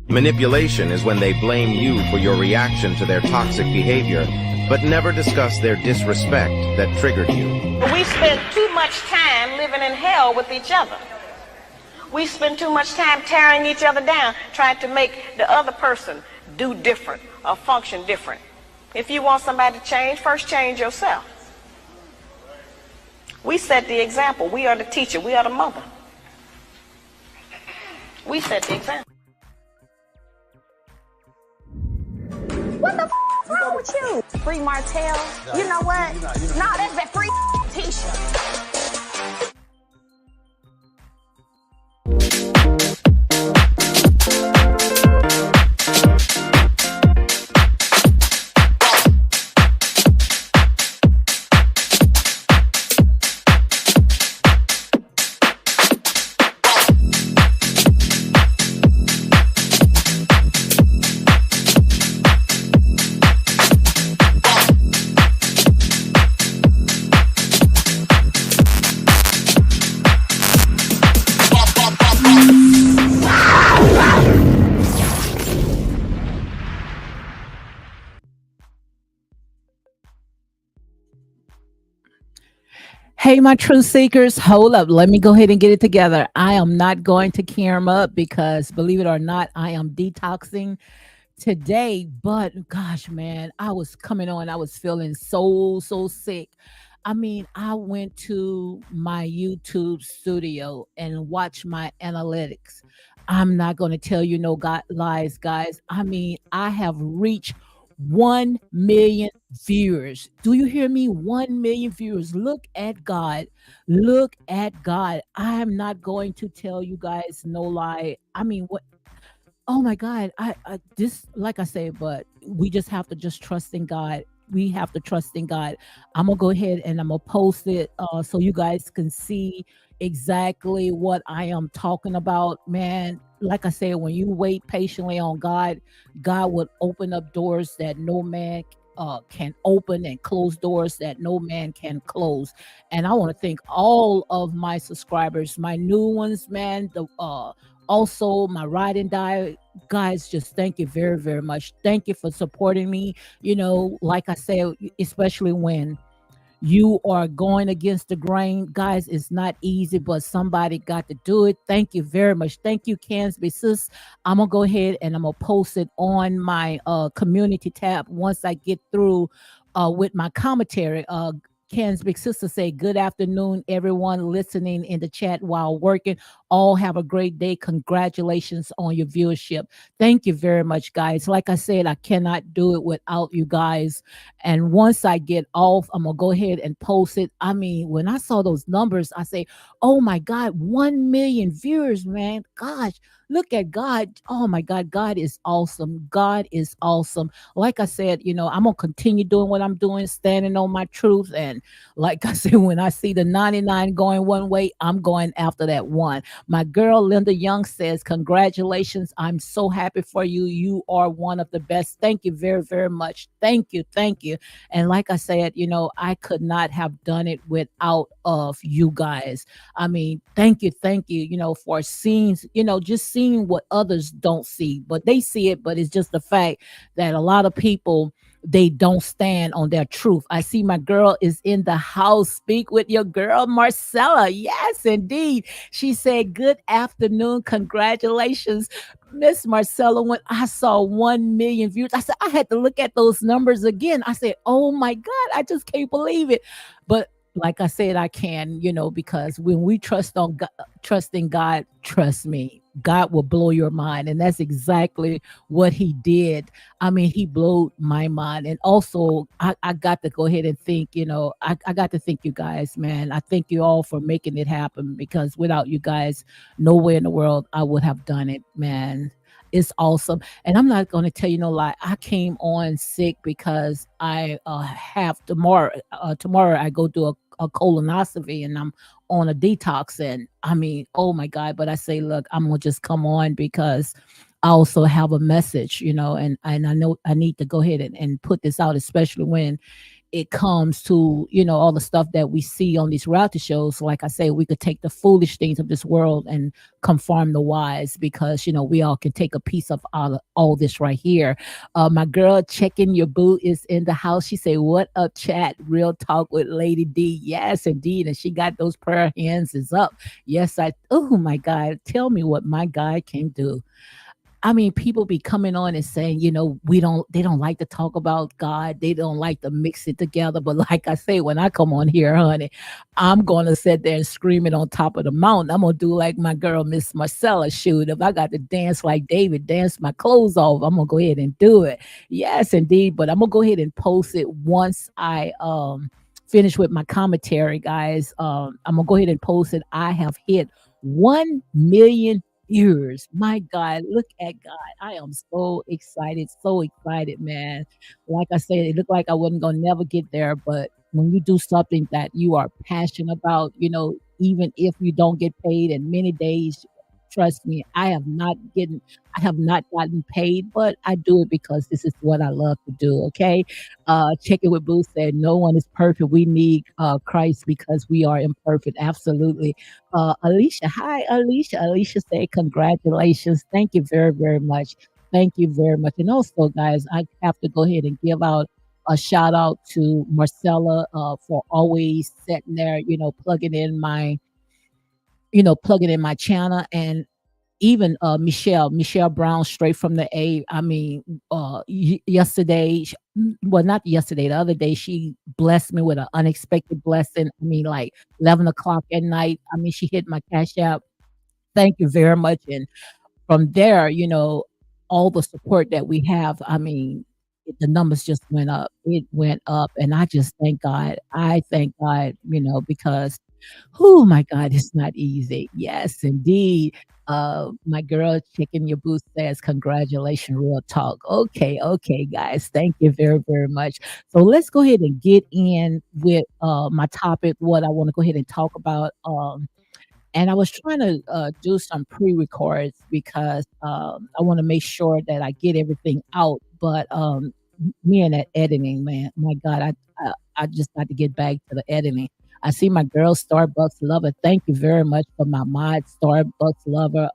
Manipulation is when they blame you for your reaction to their toxic behavior, but never discuss their disrespect that triggered you. We spend too much time living in hell with each other. We spend too much time tearing each other down, trying to make the other person do different or function different. If you want somebody to change, first change yourself. We set the example. We are the teacher. We are the mother. We set the example. What the f wrong with you? Free Martell? You know what? No, that's that free t-shirt. Hey, my truth seekers, hold up. Let me go ahead and get it together. I am not going to clear them up because, believe it or not, I am detoxing today. But gosh, man, I was coming on. I was feeling so sick. I mean, I went to my YouTube studio and watched my analytics. I'm not going to tell you no lies, guys. I mean, I have reached 1 million viewers. Do you hear me? 1 million viewers. Look at God. Look at God. I am not going to tell you guys no lie. I mean, what? Oh my God. I just, like I say, but we just have to just trust in God. We have to trust in God. I'm gonna go ahead and I'm gonna post it so you guys can see exactly what I am talking about. Man, like I said, when you wait patiently on God, God will open up doors that no man can open and close doors that no man can close. And I want to thank all of my subscribers, my new ones, man. The also my ride and die guys, just thank you very much. Thank you for supporting me. You know, like I said, especially when you are going against the grain, guys, it's not easy, but somebody got to do it. Thank you very much. Thank you, Cansby sis. I'm gonna go ahead and I'm gonna post it on my community tab once I get through with my commentary. Ken's big sister say, good afternoon, everyone listening in the chat while working. All have a great day. Congratulations on your viewership. Thank you very much, guys. Like I said, I cannot do it without you guys. And once I get off, I'm going to go ahead and post it. I mean, when I saw those numbers, I say, oh my God, 1 million viewers, man. Gosh, look at God. Oh my God, God is awesome. God is awesome. Like I said, you know, I'm going to continue doing what I'm doing, standing on my truth. And like I said, when I see the 99 going one way, I'm going after that one. My girl, Linda Young says, congratulations. I'm so happy for you. You are one of the best. Thank you very much. Thank you. And like I said, you know, I could not have done it without of you guys. I mean, thank you, for seeing, just seeing what others don't see, but they see it, but it's just the fact that a lot of people, they don't stand on their truth. I see my girl is in the house. Speak with your girl, Marcella. Yes, indeed. She said, "Good afternoon. Congratulations, Miss Marcella." When I saw 1 million views, I said, I had to look at those numbers again. I said, "Oh my God, I just can't believe it." But like I said, I can, because when we trust in God, trust me, God will blow your mind. And that's exactly what he did. I mean, he blew my mind. And also, I got to go ahead and think, I got to thank you guys, man. I thank you all for making it happen, because without you guys, nowhere in the world I would have done it, man. It's awesome. And I'm not going to tell you no lie. I came on sick because I have tomorrow I go do a colonoscopy, and I'm on a detox. And I mean, oh my God. But I say, look, I'm going to just come on because I also have a message, and I know I need to go ahead and put this out, especially when it comes to, all the stuff that we see on these reality shows. Like I say, we could take the foolish things of this world and conform the wise, because we all can take a piece of all this right here. My girl checking your boo is in the house. She say, "What up, chat? Real talk with Lady D." Yes, indeed. And she got those prayer hands is up. Yes, oh my God, tell me what my guy can do. I mean, people be coming on and saying, they don't like to talk about God. They don't like to mix it together. But like I say, when I come on here, honey, I'm going to sit there and scream it on top of the mountain. I'm going to do like my girl, Miss Marcella, shoot. If I got to dance like David, dance my clothes off, I'm going to go ahead and do it. Yes, indeed. But I'm going to go ahead and post it once I, finish with my commentary, guys. I'm going to go ahead and post it. I have hit 1 million viewers. My God, look at God. I am so excited, man. Like I said, it looked like I wasn't gonna never get there, but when you do something that you are passionate about, even if you don't get paid in many days, trust me, I have not gotten paid, but I do it because this is what I love to do. Okay. Check it with Boo said, "No one is perfect. We need Christ because we are imperfect." Absolutely. Alicia, hi, Alicia. Alicia said, "Congratulations. Thank you very, very much. Thank you very much." And also, guys, I have to go ahead and give out a shout out to Marcella for always sitting there, plugging in my channel. And even Michelle Brown, straight from the A. I mean, yesterday, well, not yesterday, the other day, she blessed me with an unexpected blessing. I mean, like 11 o'clock at night. I mean, she hit my cash app. Thank you very much. And from there, all the support that we have, I mean, the numbers just went up. It went up. And I just thank God. I thank God, because, oh my God, it's not easy. Yes, indeed. My girl Chicken Your Booth says, "Congratulations, real talk." Okay, okay, guys. Thank you very, very much. So let's go ahead and get in with my topic, what I want to go ahead and talk about. And I was trying to do some pre-records because I want to make sure that I get everything out. But me and that editing, man, my God, I just got to get back to the editing. I see my girl Starbucks Lover. Thank you very much for my mod, Starbucks Lover,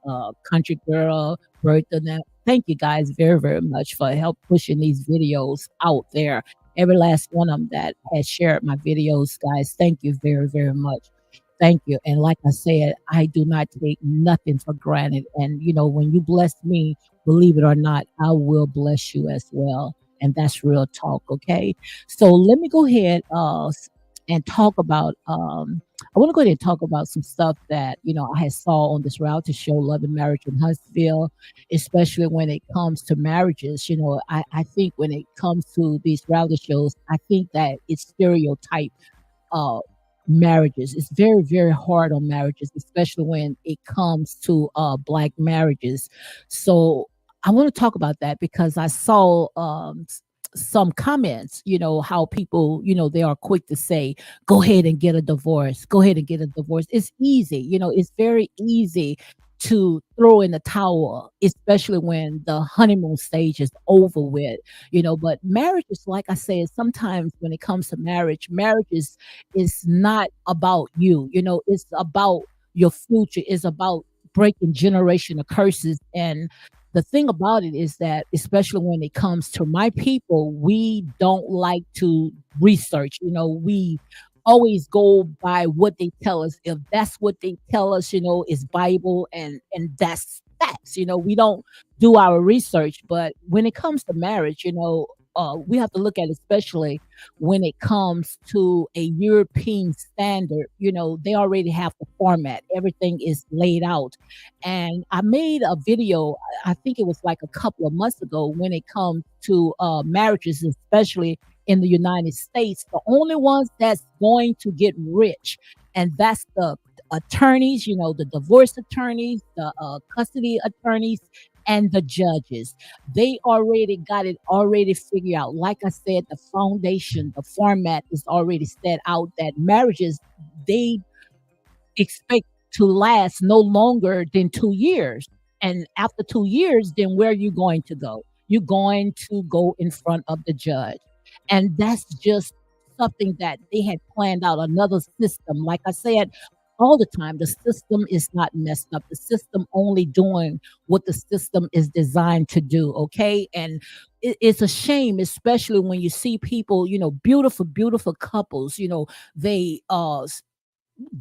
Country Girl, Bertha. Thank you guys very, very much for help pushing these videos out there. Every last one of them that has shared my videos, guys. Thank you very, very much. Thank you. And like I said, I do not take nothing for granted. And, when you bless me, believe it or not, I will bless you as well. And that's real talk. Okay. So let me go ahead and talk about, I want to go ahead and talk about some stuff that, I had saw on this reality show, Love and Marriage in Huntsville, especially when it comes to marriages. I think when it comes to these reality shows, I think that it's stereotype uh, marriages. It's very, very hard on marriages, especially when it comes to black marriages. So I want to talk about that because I saw some comments, how people, they are quick to say, "Go ahead and get a divorce. Go ahead and get a divorce." It's easy, it's very easy to throw in the towel, especially when the honeymoon stage is over with, but marriage is like I said, sometimes when it comes to marriage, marriage is not about you, it's about your future, it's about breaking generational curses. And the thing about it is that, especially when it comes to my people, we don't like to research. We always go by what they tell us. If that's what they tell us, is Bible, and that's facts. We don't do our research. But when it comes to marriage, we have to look at, especially when it comes to a European standard, they already have the format. Everything is laid out. And I made a video, I think it was like a couple of months ago, when it comes to marriages, especially in the United States, the only ones that's going to get rich, and that's the attorneys, the divorce attorneys, the custody attorneys, and the judges. They already got it already figured out. Like I said, the foundation, the format is already set out, that marriages, they expect to last no longer than 2 years. And after 2 years, then where are you going to go? You're going to go in front of the judge. And that's just something that they had planned out, another system. Like I said, all the time, the system is not messed up. The system only doing what the system is designed to do. Okay. And it's a shame, especially when you see people, beautiful, beautiful couples, they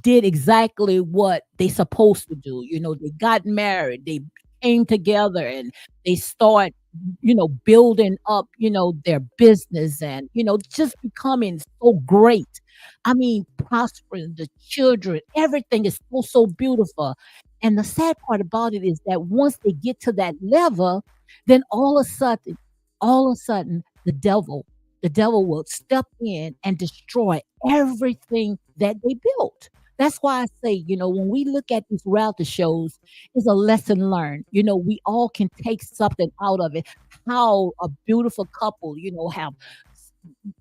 did exactly what they supposed to do. They got married, they came together, and they start, building up, their business, and, just becoming so great. I mean, prospering, the children, everything is so beautiful. And the sad part about it is that once they get to that level, then all of a sudden, the devil will step in and destroy everything that they built. That's why I say, when we look at these reality shows, it's a lesson learned. We all can take something out of it. How a beautiful couple, have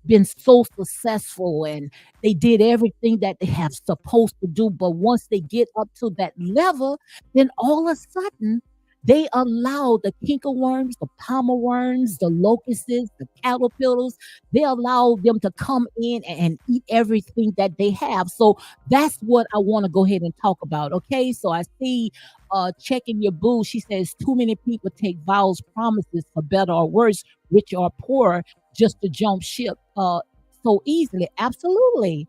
been so successful, and they did everything that they have supposed to do. But once they get up to that level, then all of a sudden they allow the kinker worms, the palmer worms, the locusts, the caterpillars, they allow them to come in and eat everything that they have. So that's what I want to go ahead and talk about. Okay. So I see checking your boo. She says too many people take vows, promises for better or worse, rich or poor, just to jump ship so easily. Absolutely.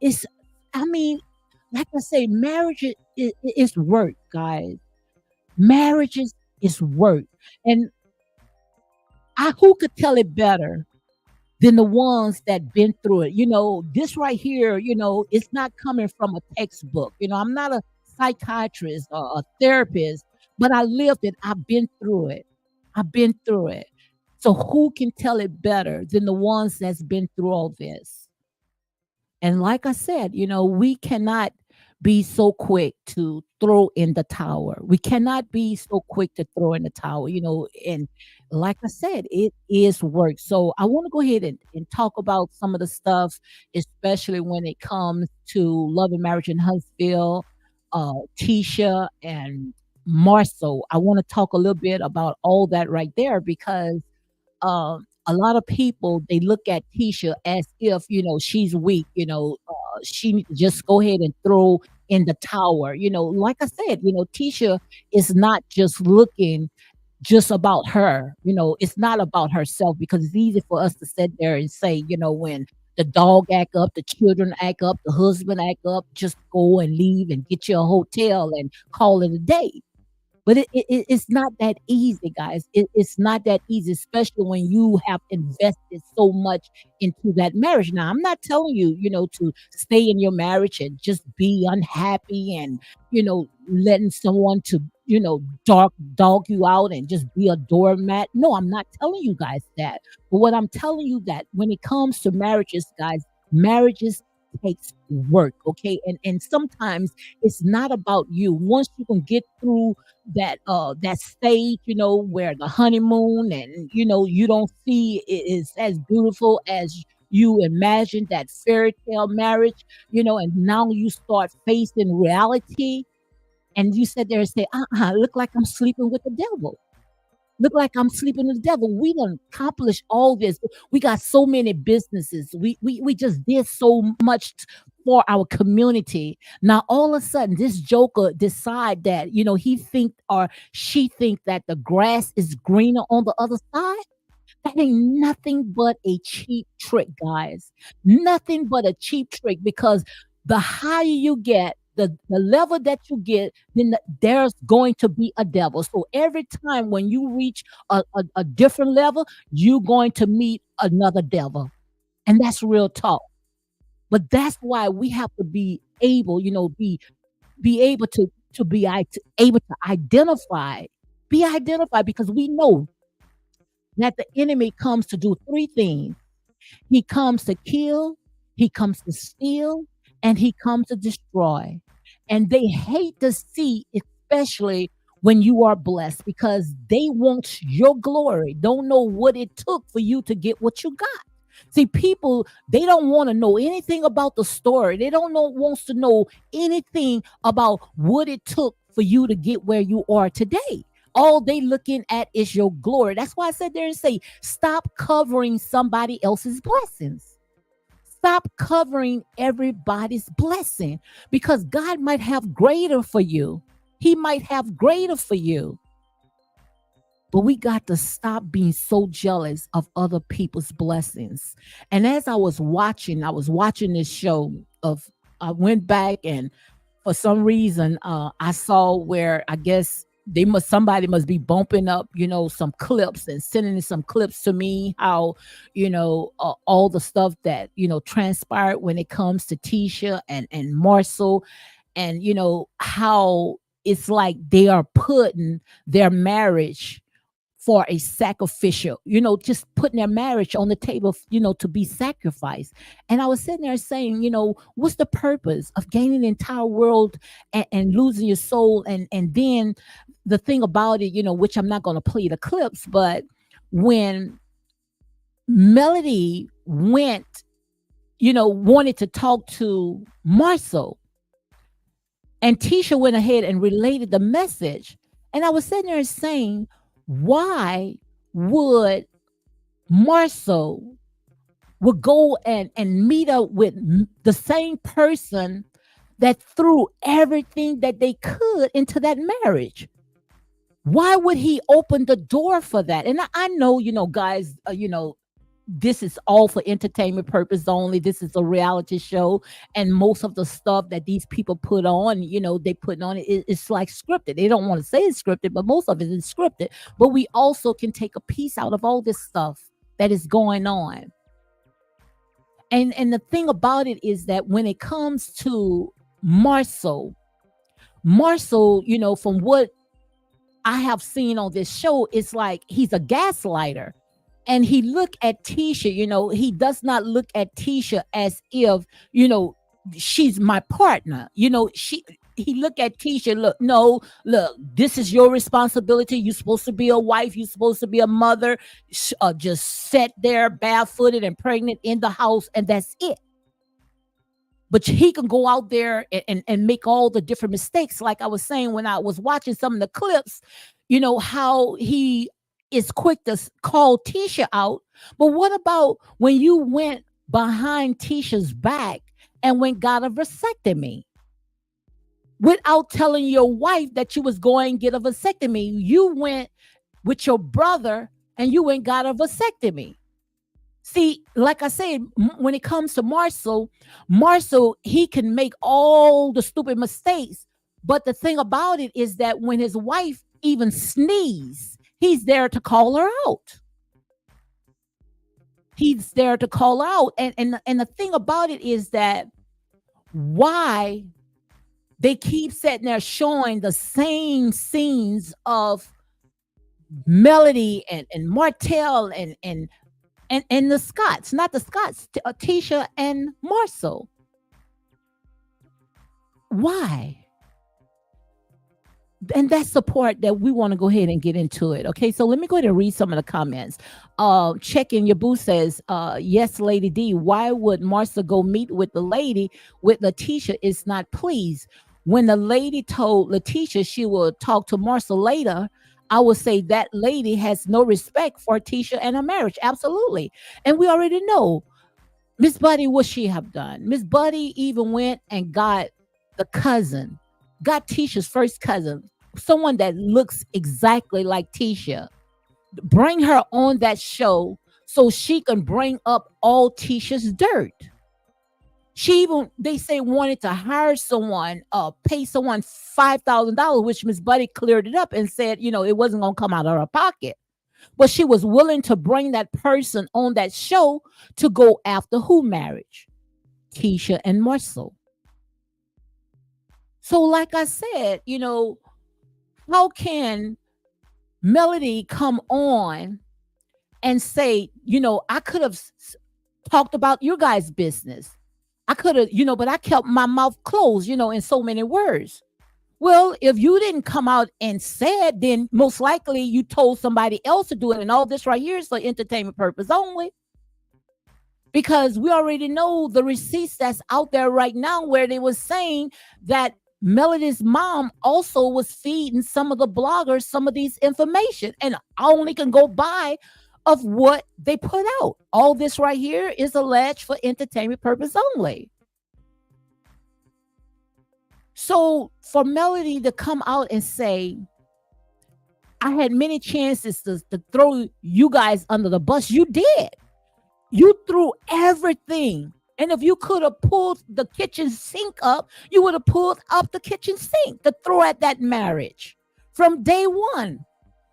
It's I mean, like I say, marriage is work, guys. Marriages is work. And who could tell it better than the ones that been through it? This right here, it's not coming from a textbook. I'm not a psychiatrist or a therapist, but I lived it. I've been through it. I've been through it. So who can tell it better than the ones that's been through all this? And like I said, we cannot be so quick to throw in the tower. We cannot be so quick to throw in the tower, and like I said, it is work. So I want to go ahead and talk about some of the stuff, especially when it comes to Love and Marriage in Huntsville, Tisha and Marceau. I want to talk a little bit about all that right there, because a lot of people, they look at Tisha as if she's weak. She need to just go ahead and throw in the tower. Like I said, Tisha is not just looking just about her. It's not about herself, because it's easy for us to sit there and say, when the dog act up, the children act up, the husband act up, just go and leave and get you a hotel and call it a day. But it's not that easy, guys. It's not that easy, especially when you have invested so much into that marriage. Now, I'm not telling you, to stay in your marriage and just be unhappy and, letting someone to, dog you out and just be a doormat. No, I'm not telling you guys that. But what I'm telling you, that when it comes to marriages, guys, marriages takes work. Okay. And sometimes it's not about you. Once you can get through that stage, where the honeymoon, and you don't see it is as beautiful as you imagine, that fairy tale marriage, and now you start facing reality, And you sit there and say, look like I'm sleeping with the devil. Look like I'm sleeping with the devil. We done accomplished all this. We got so many businesses. We just did so much for our community. Now all of a sudden, this joker decide that he think or she think that the grass is greener on the other side. That ain't nothing but a cheap trick, guys. Nothing but a cheap trick because the higher you get, the level that you get, then there's going to be a devil. So every time when you reach a different level, you're going to meet another devil. And that's real talk. But that's why we have to be able, be able to able to be identified because we know that the enemy comes to do three things. He comes to kill, he comes to steal, and he comes to destroy. And they hate to see, especially when you are blessed, because they want your glory. Don't know what it took for you to get what you got. See, people, they don't want to know anything about the story. They don't wants to know anything about what it took for you to get where you are today. All they looking at is your glory. That's why I said there and say, stop covering somebody else's blessings. Stop covering everybody's blessing because God might have greater for you. He might have greater for you. But we got to stop being so jealous of other people's blessings. And as I was watching this show I went back and for some reason I saw where I guess somebody must be bumping up, some clips and sending some clips to me, how, all the stuff that, transpired when it comes to Tisha and Marcel and, how it's like they are putting their marriage for a sacrificial, just putting their marriage on the table, to be sacrificed. And I was sitting there saying, what's the purpose of gaining the entire world and losing your soul? And then the thing about it, which I'm not going to play the clips, but when Melody went, wanted to talk to Marcel, and Tisha went ahead and related the message. And I was sitting there saying, why would Marcel would go and meet up with the same person that threw everything that they could into that marriage? Why would he open the door for that? And I know, guys, this is all for entertainment purpose only. This is a reality show. And most of the stuff that these people put on, they put on it's like scripted. They don't want to say it's scripted, but most of it is scripted. But we also can take a piece out of all this stuff that is going on. And the thing about it is that when it comes to Marcel, from what I have seen on this show, it's like he's a gaslighter. And he look at Tisha, he does not look at Tisha as if, she's my partner. He look at Tisha, look, this is your responsibility. You're supposed to be a wife. You're supposed to be a mother. Just sit there barefooted and pregnant in the house, and that's it. But he can go out there and make all the different mistakes. Like I was saying when I was watching some of the clips, how he is quick to call Tisha out. But what about when you went behind Tisha's back and got a vasectomy without telling your wife that you was going to get a vasectomy? You went with your brother and you went got a vasectomy. See, like I said, when it comes to Marcel, he can make all the stupid mistakes. But the thing about it is that when his wife even sneezes, he's there to call her out. He's there to call out. And the thing about it is that why they keep sitting there showing the same scenes of Melody and Martell and the Scots, not the Scots, Tisha and Marcel. Why? And that's the part that we want to go ahead and get into it. Okay, so let me go ahead and read some of the comments. Check in your boo says, yes, Lady D, why would Marcel go meet with the lady with Letitia is not pleased? When the lady told Letitia she will talk to Marcel later, I would say that lady has no respect for Tisha and her marriage. Absolutely. And we already know Miss Buddy, what she have done. Miss Buddy even went and got the cousin, got Tisha's first cousin, someone that looks exactly like Tisha. Bring her on that show so she can bring up all Tisha's dirt. She even, they say, wanted to hire someone, pay someone $5,000, which Miss Buddy cleared it up and said, it wasn't gonna come out of her pocket. But she was willing to bring that person on that show to go after who marriage? Tisha and Marcel. So, like I said, how can Melody come on and say, I could have talked about your guys' business. I could have, but I kept my mouth closed, in so many words. Well, if you didn't come out and said, then most likely you told somebody else to do it. And all this right here is for entertainment purpose only. Because we already know the receipts that's out there right now where they was saying that Melody's mom also was feeding some of the bloggers some of these information. And I only can go by of what they put out. All this right here is alleged for entertainment purpose only. So for Melody to come out and say, I had many chances to throw you guys under the bus, you did. You threw everything. And if you could have pulled the kitchen sink up, you would have pulled up the kitchen sink to throw at that marriage from day one.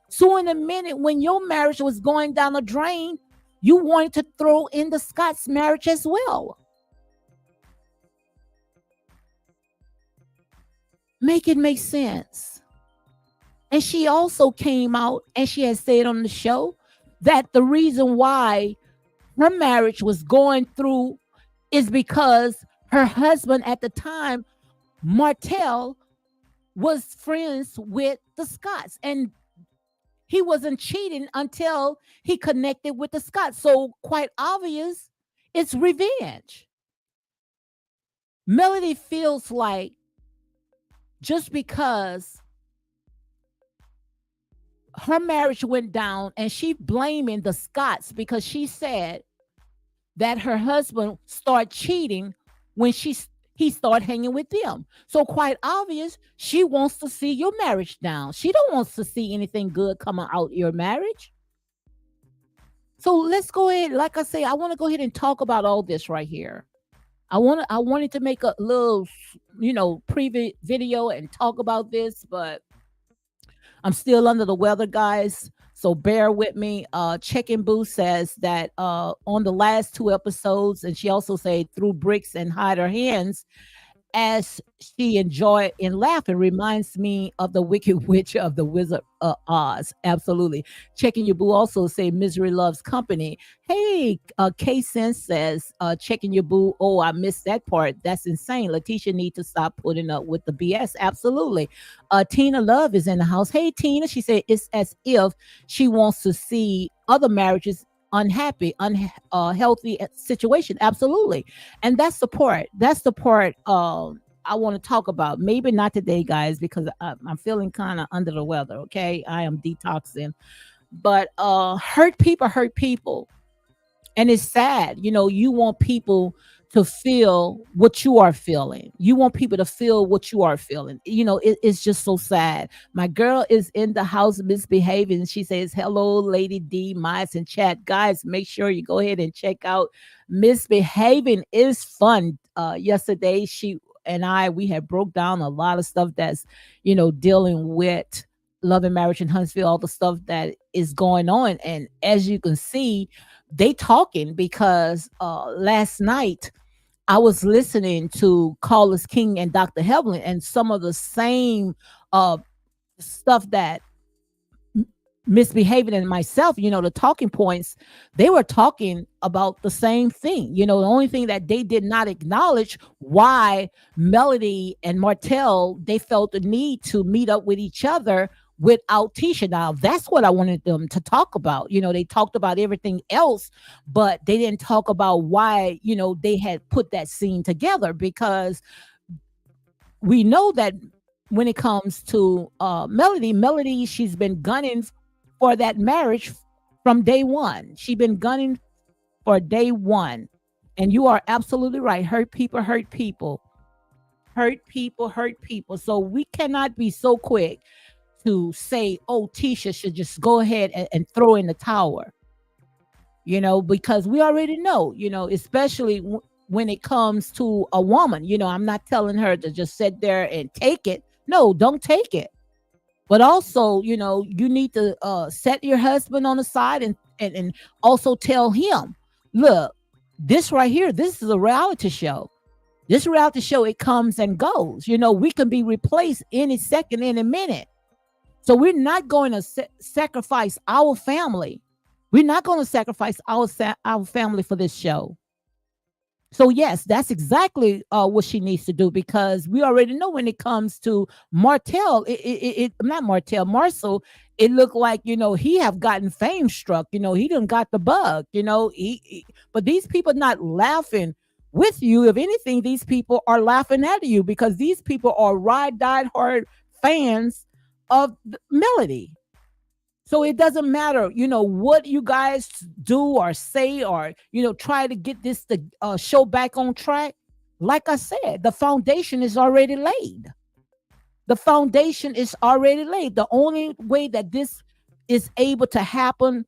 So in a minute, when your marriage was going down the drain, you wanted to throw in the Scott's marriage as well. Make it make sense. And she also came out and she had said on the show that the reason why her marriage was going through is because her husband at the time, Martell, was friends with the Scotts. And he wasn't cheating until he connected with the Scotts. So quite obvious, it's revenge. Melody feels like just because her marriage went down and she blaming the Scotts because she said that her husband started cheating when he started hanging with them. So quite obvious, she wants to see your marriage down. She don't want to see anything good coming out your marriage. So let's go ahead. Like I say, I want to go ahead and talk about all this right here. I wanted to make a little, pre video and talk about this, but I'm still under the weather, guys. So bear with me. Check-in Boo says that on the last 2 episodes, and she also said threw bricks and hide her hands as she enjoyed and laughed. It reminds me of the Wicked Witch of the Wizard of Oz. Absolutely. Checking Your Boo also say misery loves company. Hey, K-Sense says, checking your boo. Oh, I missed that part. That's insane. Letitia need to stop putting up with the BS. Absolutely. Tina Love is in the house. Hey, Tina. She said it's as if she wants to see other marriages unhappy, unhealthy situation. Absolutely. And that's the part. That's the part I want to talk about. Maybe not today, guys, because I'm feeling kind of under the weather. Okay. I am detoxing. But hurt people. And it's sad. You want people to feel what you are feeling. You want people to feel what you are feeling. It's just so sad. My girl is in the house misbehaving. She says, hello, Lady D, Mice in chat. Guys, make sure you go ahead and check out Misbehaving is fun. Yesterday, she and we had broke down a lot of stuff that's, dealing with love and marriage in Huntsville, all the stuff that is going on. And as you can see, they talking because last night I was listening to Carlos King and Dr. Heblin, and some of the same stuff that Misbehaving and myself, the talking points, they were talking about the same thing. The only thing that they did not acknowledge why Melody and Martell, they felt the need to meet up with each other without Tisha. Now, that's what I wanted them to talk about. They talked about everything else, but they didn't talk about why, they had put that scene together, because we know that when it comes to Melody, she's been gunning for that marriage from day one. She's been gunning for day one. And you are absolutely right. Hurt people, hurt people, hurt people. So we cannot be so quick to say, oh, Tisha should just go ahead and throw in the tower, because we already know, especially when it comes to a woman, I'm not telling her to just sit there and take it. No, don't take it. But also, you need to set your husband on the side and also tell him, look, this right here, this is a reality show. This reality show, it comes and goes. We can be replaced any second, any minute. So we're not going to sacrifice our family. We're not going to sacrifice our family for this show. So yes, that's exactly what she needs to do, because we already know when it comes to Martell, it not Martell, Marcel, it looked like, he have gotten fame struck. He done got the bug. But these people not laughing with you. If anything, these people are laughing at you, because these people are ride die hard fans of Melody. So it doesn't matter, what you guys do or say, or, try to get this show back on track. Like I said, the foundation is already laid. The foundation is already laid. The only way that this is able to happen,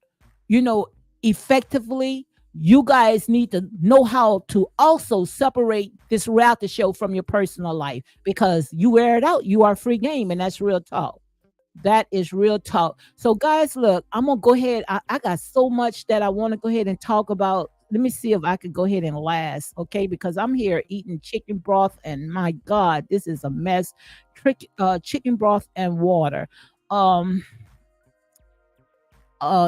effectively, you guys need to know how to also separate this reality show from your personal life, because you wear it out, you are free game, and that's real talk. That is real talk. So, guys, look, I'm gonna go ahead. I got so much that I want to go ahead and talk about. Let me see if I could go ahead and last, okay? Because I'm here eating chicken broth, and my God, this is a mess. Chicken broth and water. Um,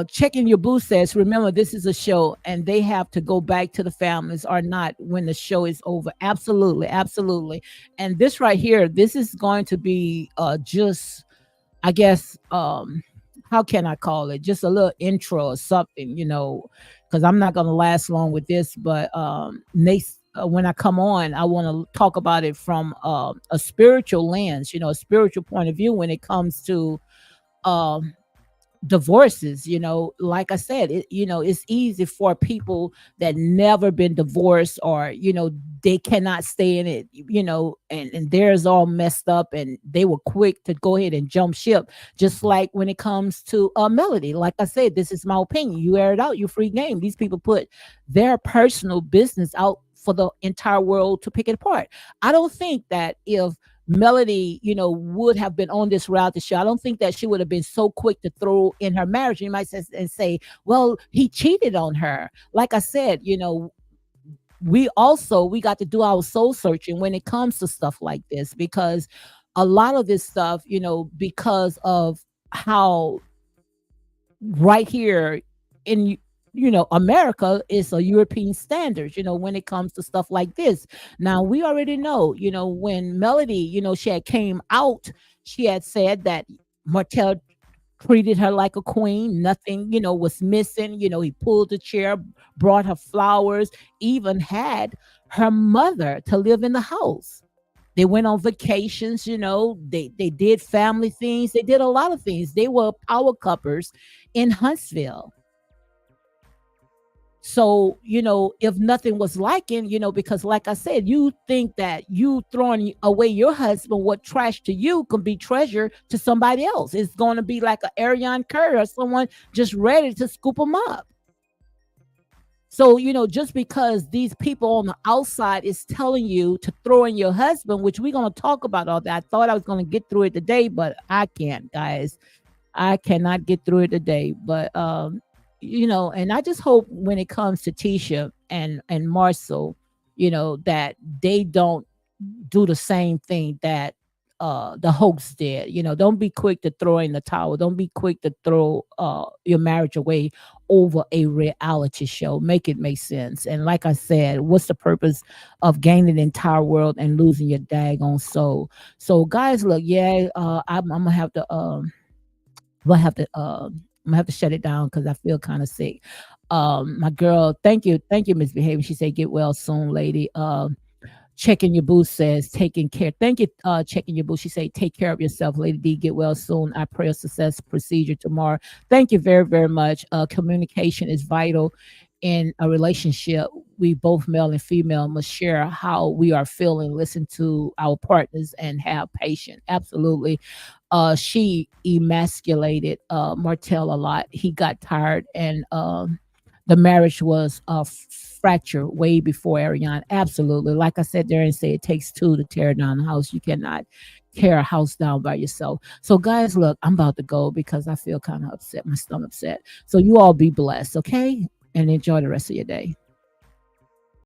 Checking your boo says, remember, this is a show, and they have to go back to the families or not when the show is over. Absolutely, absolutely. And this right here, this is going to be just, I guess, how can I call it? Just a little intro or something, because I'm not going to last long with this. But next, when I come on, I want to talk about it from a spiritual lens, a spiritual point of view when it comes to um, divorces. Like I said, it's easy for people that never been divorced, or they cannot stay in it, and theirs all messed up, and they were quick to go ahead and jump ship. Just like when it comes to Melody, like I said, this is my opinion. You air it out, you free game. These people put their personal business out for the entire world to pick it apart. I don't think that if Melody, would have been on this reality show, I don't think that she would have been so quick to throw in her marriage. You might say, and say, well, he cheated on her. Like I said, we got to do our soul searching when it comes to stuff like this, because a lot of this stuff, because of how right here in America is a European standards, when it comes to stuff like this. Now we already know, when Melody, she had came out, she had said that Martell treated her like a queen. Nothing, was missing. He pulled the chair, brought her flowers, even had her mother to live in the house. They went on vacations, they did family things, they did a lot of things. They were power couples in Huntsville. So, if nothing was liking, because like I said, you think that you throwing away your husband, what trash to you can be treasure to somebody else. It's going to be like an Ariane Curry or someone just ready to scoop them up. So, just because these people on the outside is telling you to throw in your husband, which we're going to talk about all that. I thought I was going to get through it today, but I can't, guys. I cannot get through it today. But and I just hope when it comes to Tisha and Marcel, that they don't do the same thing that the hoax did. Don't be quick to throw in the towel. Don't be quick to throw your marriage away over a reality show. Make it make sense. And like I said, what's the purpose of gaining the entire world and losing your daggone soul? So guys, look, yeah, I'm gonna have to we'll have to I'm gonna have to shut it down because I feel kind of sick. My girl, thank you, Miss Behavior. She said, "Get well soon, lady." Checking your boo says taking care. Thank you, checking your boo. She say take care of yourself, Lady D. Get well soon. I pray a success procedure tomorrow. Thank you very, very much. Communication is vital in a relationship. We both male and female must share how we are feeling, listen to our partners, and have patience. Absolutely. She emasculated Martell a lot. He got tired, and the marriage was fractured way before Ariane. Absolutely. Like I said, Darren said it takes two to tear down a house. You cannot tear a house down by yourself. So, guys, look, I'm about to go because I feel kind of upset. My stomach upset. So, you all be blessed, okay? And enjoy the rest of your day.